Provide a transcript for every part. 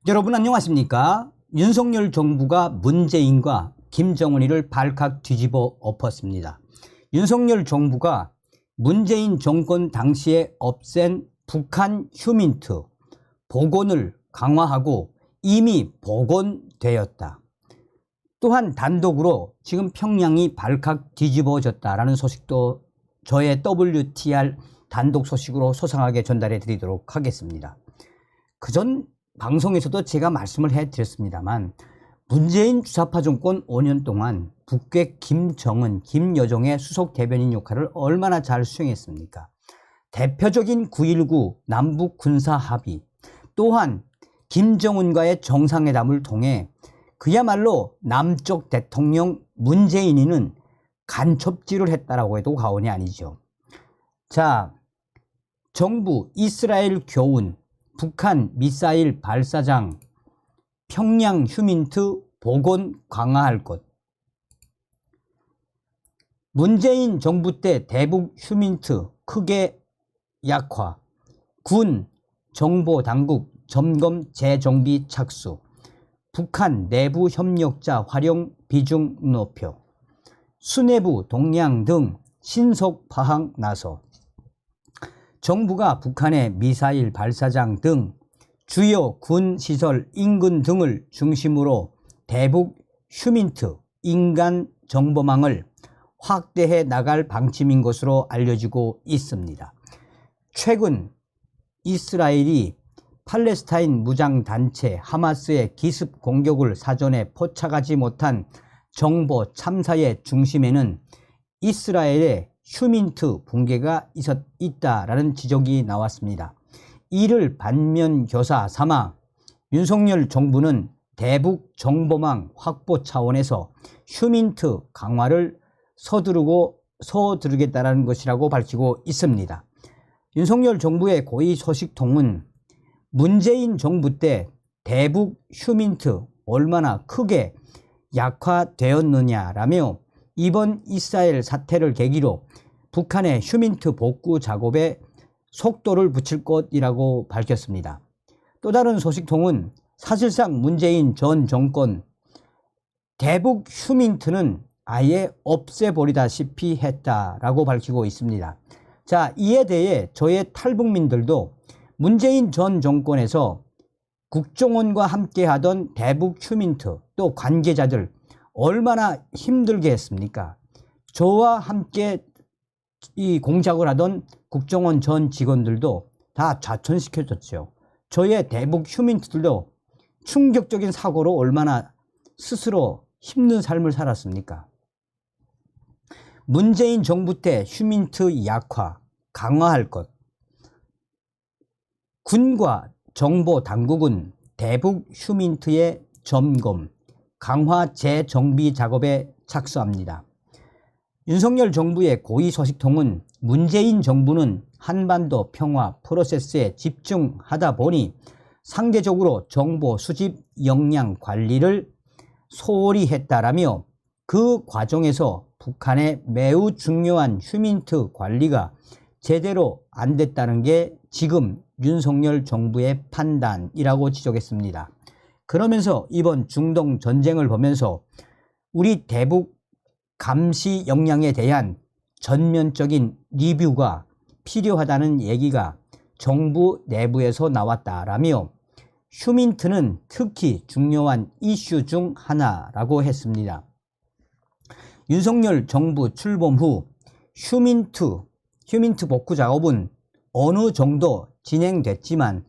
여러분 안녕하십니까? 윤석열 정부가 문재인과 김정은이를 발칵 뒤집어 엎었습니다. 윤석열 정부가 문재인 정권 당시에 없앤 북한 휴민트 복원을 강화하고 이미 복원되었다. 또한 단독으로 지금 평양이 발칵 뒤집어졌다라는 소식도 저의 WTR 단독 소식으로 소상하게 전달해 드리도록 하겠습니다. 그전 방송에서도 제가 말씀을 해드렸습니다만 문재인 주사파 정권 5년 동안 북괴 김정은, 김여정의 수석 대변인 역할을 얼마나 잘 수행했습니까? 대표적인 9.19 남북 군사 합의, 또한 김정은과의 정상회담을 통해 그야말로 남쪽 대통령 문재인이는 간첩질을 했다라고 해도 과언이 아니죠. 자, 정부 이스라엘 교훈, 북한 미사일 발사장, 평양 휴민트 복원 강화할 것. 문재인 정부 때 대북 휴민트 크게 약화, 군 정보 당국 점검 재정비 착수, 북한 내부 협력자 활용 비중 높여, 수뇌부 동향 등 신속 파악 나서, 정부가 북한의 미사일 발사장 등 주요 군 시설 인근 등을 중심으로 대북 휴민트 인간 정보망을 확대해 나갈 방침인 것으로 알려지고 있습니다. 최근 이스라엘이 팔레스타인 무장단체 하마스의 기습 공격을 사전에 포착하지 못한 정보 참사의 중심에는 이스라엘의 휴민트 붕괴가 있다라는 지적이 나왔습니다. 이를 반면교사 삼아 윤석열 정부는 대북 정보망 확보 차원에서 휴민트 강화를 서두르겠다는 것이라고 밝히고 있습니다. 윤석열 정부의 고위 소식통은 문재인 정부 때 대북 휴민트 얼마나 크게 약화되었느냐라며 이번 이스라엘 사태를 계기로 북한의 휴민트 복구 작업에 속도를 붙일 것이라고 밝혔습니다. 또 다른 소식통은 사실상 문재인 전 정권 대북 휴민트는 아예 없애버리다시피 했다라고 밝히고 있습니다. 자, 이에 대해 저의 탈북민들도 문재인 전 정권에서 국정원과 함께하던 대북 휴민트 또 관계자들 얼마나 힘들게 했습니까? 저와 함께 이 공작을 하던 국정원 전 직원들도 다 좌천시켜줬죠. 저의 대북 휴민트들도 충격적인 사고로 얼마나 스스로 힘든 삶을 살았습니까? 문재인 정부 때 휴민트 약화, 강화할 것. 군과 정보 당국은 대북 휴민트의 점검, 강화 재정비 작업에 착수합니다. 윤석열 정부의 고위 소식통은 문재인 정부는 한반도 평화 프로세스에 집중하다 보니 상대적으로 정보 수집 역량 관리를 소홀히 했다라며 그 과정에서 북한의 매우 중요한 휴민트 관리가 제대로 안 됐다는 게 지금 윤석열 정부의 판단이라고 지적했습니다. 그러면서 이번 중동 전쟁을 보면서 우리 대북 감시 역량에 대한 전면적인 리뷰가 필요하다는 얘기가 정부 내부에서 나왔다라며 휴민트는 특히 중요한 이슈 중 하나라고 했습니다. 윤석열 정부 출범 후 휴민트 복구 작업은 어느 정도 진행됐지만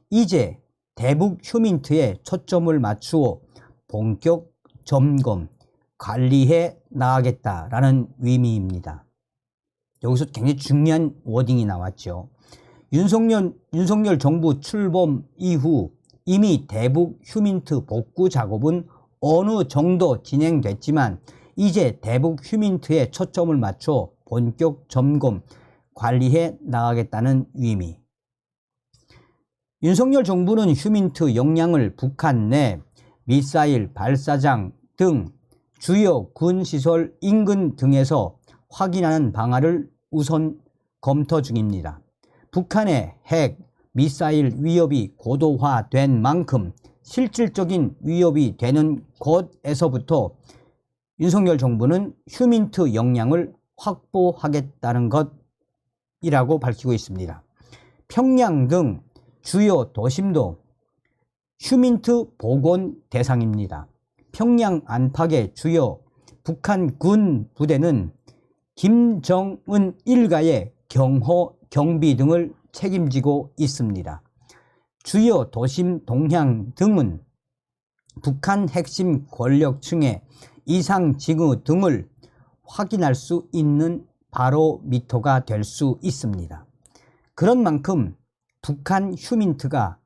이제 대북 휴민트에 초점을 맞추어 본격 점검, 관리해 나가겠다라는 의미입니다. 여기서 굉장히 중요한 워딩이 나왔죠. 윤석열 정부 출범 이후 이미 대북 휴민트 복구 작업은 어느 정도 진행됐지만 이제 대북 휴민트에 초점을 맞춰 본격 점검, 관리해 나가겠다는 의미. 윤석열 정부는 휴민트 역량을 북한 내 미사일 발사장 등 주요 군시설 인근 등에서 확인하는 방안을 우선 검토 중입니다. 북한의 핵, 미사일 위협이 고도화된 만큼 실질적인 위협이 되는 곳에서부터 윤석열 정부는 휴민트 역량을 확보하겠다는 것이라고 밝히고 있습니다. 평양 등 주요 도심도 휴민트 복원 대상입니다. 평양 안팎의 주요 북한 군 부대는 김정은 일가의 경호, 경비 등을 책임지고 있습니다. 주요 도심 동향 등은 북한 핵심 권력층의 이상 징후 등을 확인할 수 있는 바로미터가 될 수 있습니다. 그런 만큼 북한 휴민트가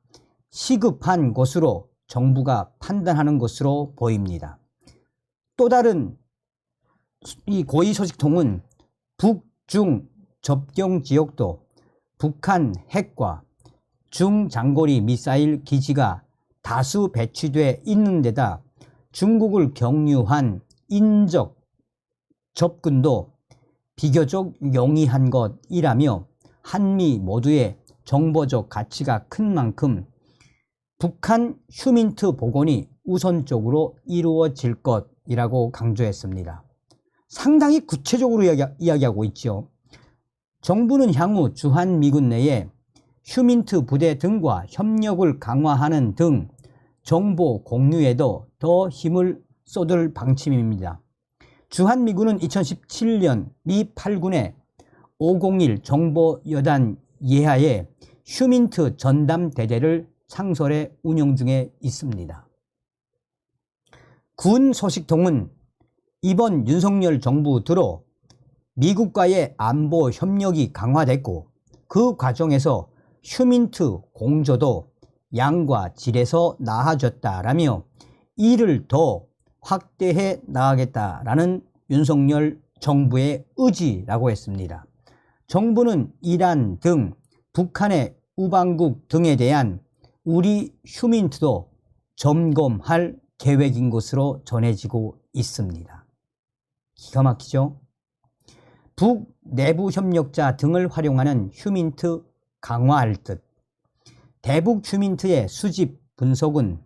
시급한 것으로 정부가 판단하는 것으로 보입니다. 또 다른 이 고위 소식통은 북중 접경 지역도 북한 핵과 중장거리 미사일 기지가 다수 배치돼 있는 데다 중국을 경유한 인적 접근도 비교적 용이한 것이라며 한미 모두의 정보적 가치가 큰 만큼 북한 휴민트 복원이 우선적으로 이루어질 것이라고 강조했습니다. 상당히 구체적으로 이야기하고 있죠. 정부는 향후 주한미군 내에 휴민트 부대 등과 협력을 강화하는 등 정보 공유에도 더 힘을 쏟을 방침입니다. 주한미군은 2017년 미 8군의 501 정보여단 예하에 휴민트 전담대대를 창설해 운영 중에 있습니다. 군 소식통은 이번 윤석열 정부 들어 미국과의 안보 협력이 강화됐고 그 과정에서 휴민트 공조도 양과 질에서 나아졌다라며 이를 더 확대해 나가겠다라는 윤석열 정부의 의지라고 했습니다. 정부는 이란 등 북한의 우방국 등에 대한 우리 휴민트도 점검할 계획인 것으로 전해지고 있습니다. 기가 막히죠? 북 내부 협력자 등을 활용하는 휴민트 강화할 듯. 대북 휴민트의 수집 분석은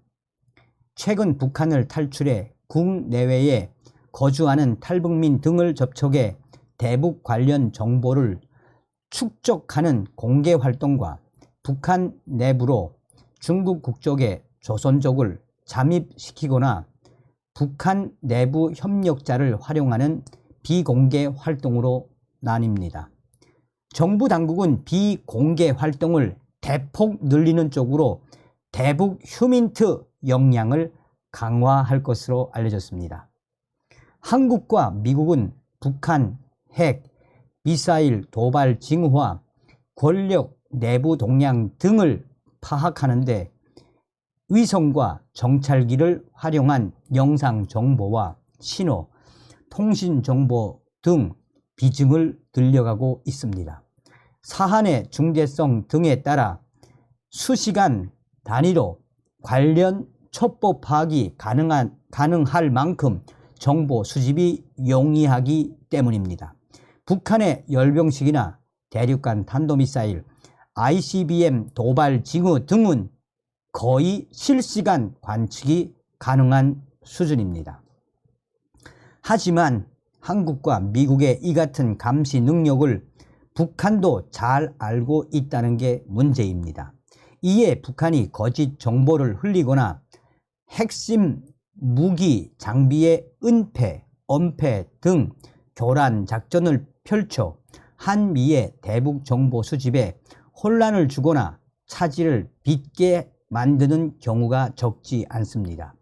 최근 북한을 탈출해 국내외에 거주하는 탈북민 등을 접촉해 대북 관련 정보를 축적하는 공개 활동과 북한 내부로 중국 국적의 조선족을 잠입시키거나 북한 내부 협력자를 활용하는 비공개 활동으로 나뉩니다. 정부 당국은 비공개 활동을 대폭 늘리는 쪽으로 대북 휴민트 역량을 강화할 것으로 알려졌습니다. 한국과 미국은 북한 핵, 미사일 도발 징후와 권력 내부 동향 등을 파악하는 데 위성과 정찰기를 활용한 영상 정보와 신호, 통신 정보 등 비중을 늘려가고 있습니다. 사안의 중대성 등에 따라 수시간 단위로 관련 첩보 파악이 가능할 만큼 정보 수집이 용이하기 때문입니다. 북한의 열병식이나 대륙간 탄도미사일, ICBM 도발 징후 등은 거의 실시간 관측이 가능한 수준입니다. 하지만 한국과 미국의 이 같은 감시 능력을 북한도 잘 알고 있다는 게 문제입니다. 이에 북한이 거짓 정보를 흘리거나 핵심 무기 장비의 은폐, 엄폐 등 교란 작전을 펼쳐 한미의 대북 정보 수집에 혼란을 주거나 차질을 빚게 만드는 경우가 적지 않습니다.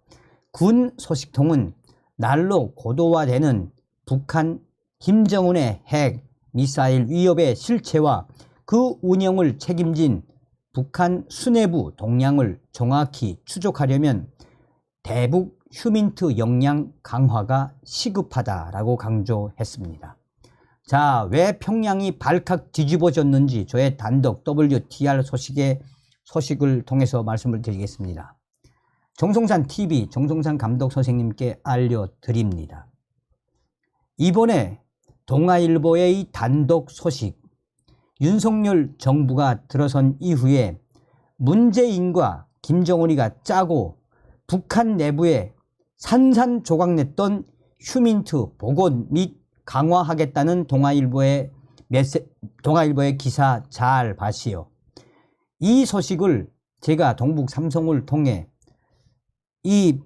군 소식통은 날로 고도화되는 북한 김정은의 핵, 미사일 위협의 실체와 그 운영을 책임진 북한 수뇌부 동향을 정확히 추적하려면 대북 휴민트 역량 강화가 시급하다라고 강조했습니다. 자, 왜 평양이 발칵 뒤집어졌는지 저의 단독 WTR 소식을 통해서 말씀을 드리겠습니다. 정성산 TV 정성산 감독 선생님께 알려드립니다. 이번에 동아일보의 단독 소식, 윤석열 정부가 들어선 이후에 문재인과 김정은이가 짜고 북한 내부에 산산조각냈던 휴민트 복원 및 강화하겠다는 동아일보의 기사 잘 봐시오. 이 소식을 제가 동북 삼성을 통해 이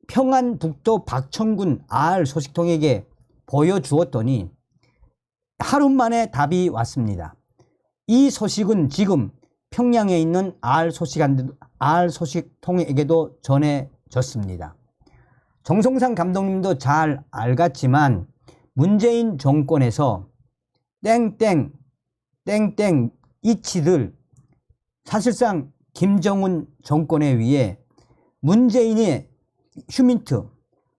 평안북도 박천군 알 소식통에게 보여주었더니 하루 만에 답이 왔습니다. 이 소식은 지금 평양에 있는 알 소식통에게도 전해졌습니다. 정성상 감독님도 잘 알겠지만 문재인 정권에서 땡땡 이치들 사실상 김정은 정권에 의해 문재인의 휴민트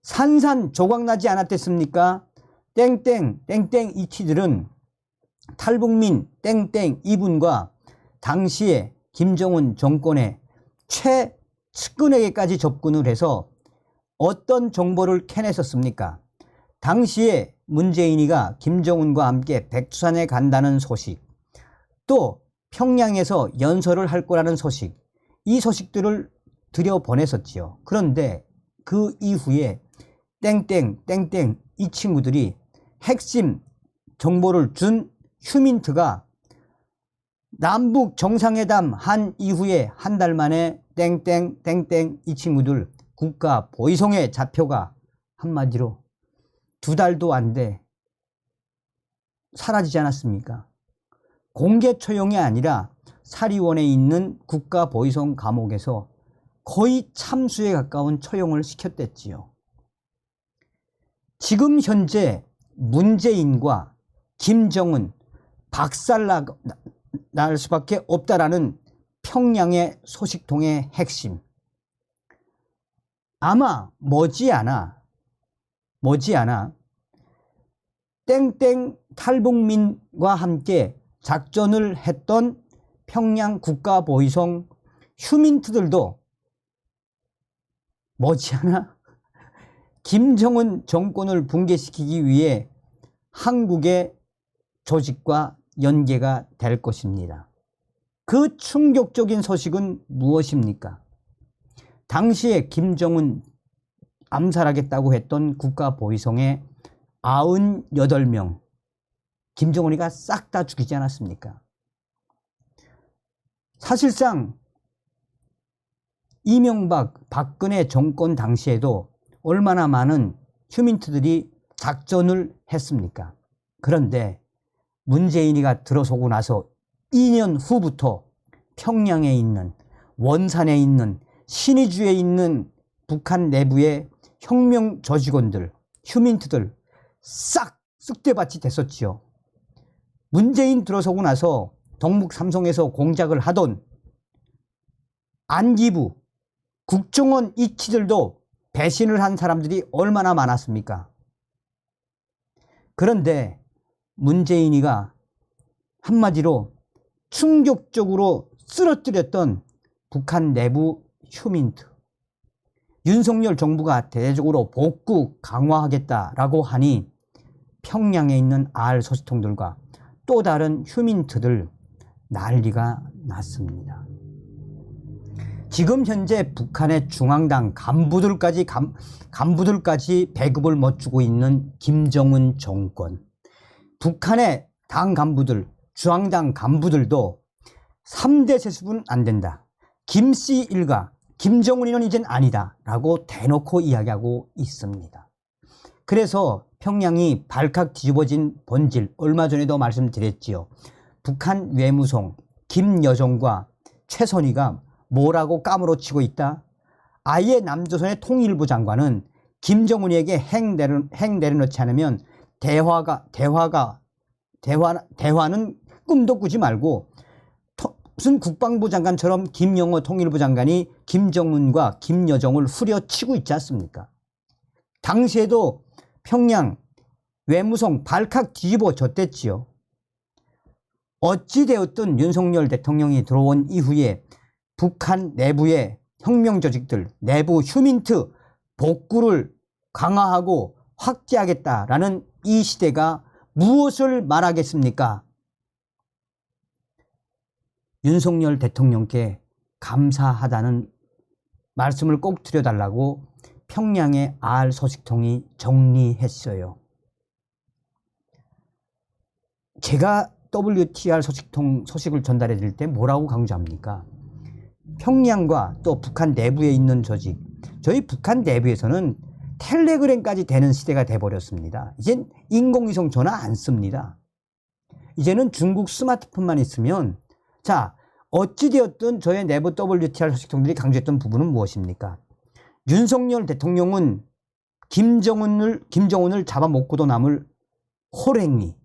산산조각나지 않았겠습니까? 땡땡 이치들은 탈북민 땡땡 이분과 당시에 김정은 정권의 최측근에게까지 접근을 해서 어떤 정보를 캐냈었습니까? 당시에 문재인이가 김정은과 함께 백두산에 간다는 소식, 또 평양에서 연설을 할 거라는 소식, 이 소식들을 들여보냈었지요. 그런데 그 이후에 땡땡 이 친구들이 핵심 정보를 준 휴민트가 남북 정상회담 한 이후에 한 달 만에 땡땡 이 친구들 국가 보위성의 좌표가 한마디로 2달도 안 돼 사라지지 않았습니까? 공개 처형이 아니라 사리원에 있는 국가 보위성 감옥에서 거의 참수에 가까운 처형을 시켰댔지요. 지금 현재 문재인과 김정은 박살날 수밖에 없다라는 평양의 소식통의 핵심. 아마 머지않아 땡땡 탈북민과 함께 작전을 했던 평양 국가보위성 휴민트들도 머지않아 김정은 정권을 붕괴시키기 위해 한국의 조직과 연계가 될 것입니다. 그 충격적인 소식은 무엇입니까? 당시에 김정은 암살하겠다고 했던 국가보위성의 98명 김정은이가 싹 다 죽이지 않았습니까? 사실상 이명박, 박근혜 정권 당시에도 얼마나 많은 휴민트들이 작전을 했습니까? 그런데 문재인이가 들어서고 나서 2년 후부터 평양에 있는, 원산에 있는, 신의주에 있는 북한 내부의 혁명 조직원들, 휴민트들 싹 쑥대밭이 됐었지요. 문재인 들어서고 나서 동북 삼성에서 공작을 하던 안기부, 국정원 이치들도 배신을 한 사람들이 얼마나 많았습니까? 그런데 문재인이가 한마디로 충격적으로 쓰러뜨렸던 북한 내부 휴민트, 윤석열 정부가 대대적으로 복구 강화하겠다라고 하니 평양에 있는 알 소식통들과 또 다른 휴민트들 난리가 났습니다. 지금 현재 북한의 중앙당 간부들까지 배급을 못 주고 있는 김정은 정권, 북한의 당 간부들, 중앙당 간부들도 3대 세습은 안 된다, 김씨 일가, 김정은이는 이젠 아니다 라고 대놓고 이야기하고 있습니다. 그래서 평양이 발칵 뒤집어진 본질, 얼마 전에도 말씀드렸지요. 북한 외무성 김여정과 최선희가 뭐라고 까무러치고 있다? 아예 남조선의 통일부 장관은 김정은에게 핵 내려놓지 않으면 대화는 꿈도 꾸지 말고, 무슨 국방부 장관처럼 김영호 통일부 장관이 김정은과 김여정을 후려치고 있지 않습니까? 당시에도 평양 외무성 발칵 뒤집어졌댔지요. 어찌되었든 윤석열 대통령이 들어온 이후에 북한 내부의 혁명 조직들, 내부 휴민트 복구를 강화하고 확대하겠다라는 이 시대가 무엇을 말하겠습니까? 윤석열 대통령께 감사하다는 말씀을 꼭 드려달라고 평양의 R 서식통이 정리했어요. 제가 WTR 서식통 소식을 전달해 드릴 때 뭐라고 강조합니까? 평양과 또 북한 내부에 있는 조직, 저희 북한 내부에서는 텔레그램까지 되는 시대가 돼버렸습니다. 이젠 인공위성 전화 안 씁니다. 이제는 중국 스마트폰만 있으면, 자, 어찌되었든 저의 내부 WTR 소식통들이 강조했던 부분은 무엇입니까? 윤석열 대통령은 김정은을 잡아먹고도 남을 호랭이,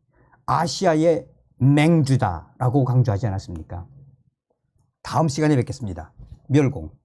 아시아의 맹주다라고 강조하지 않았습니까? 다음 시간에 뵙겠습니다. 멸공.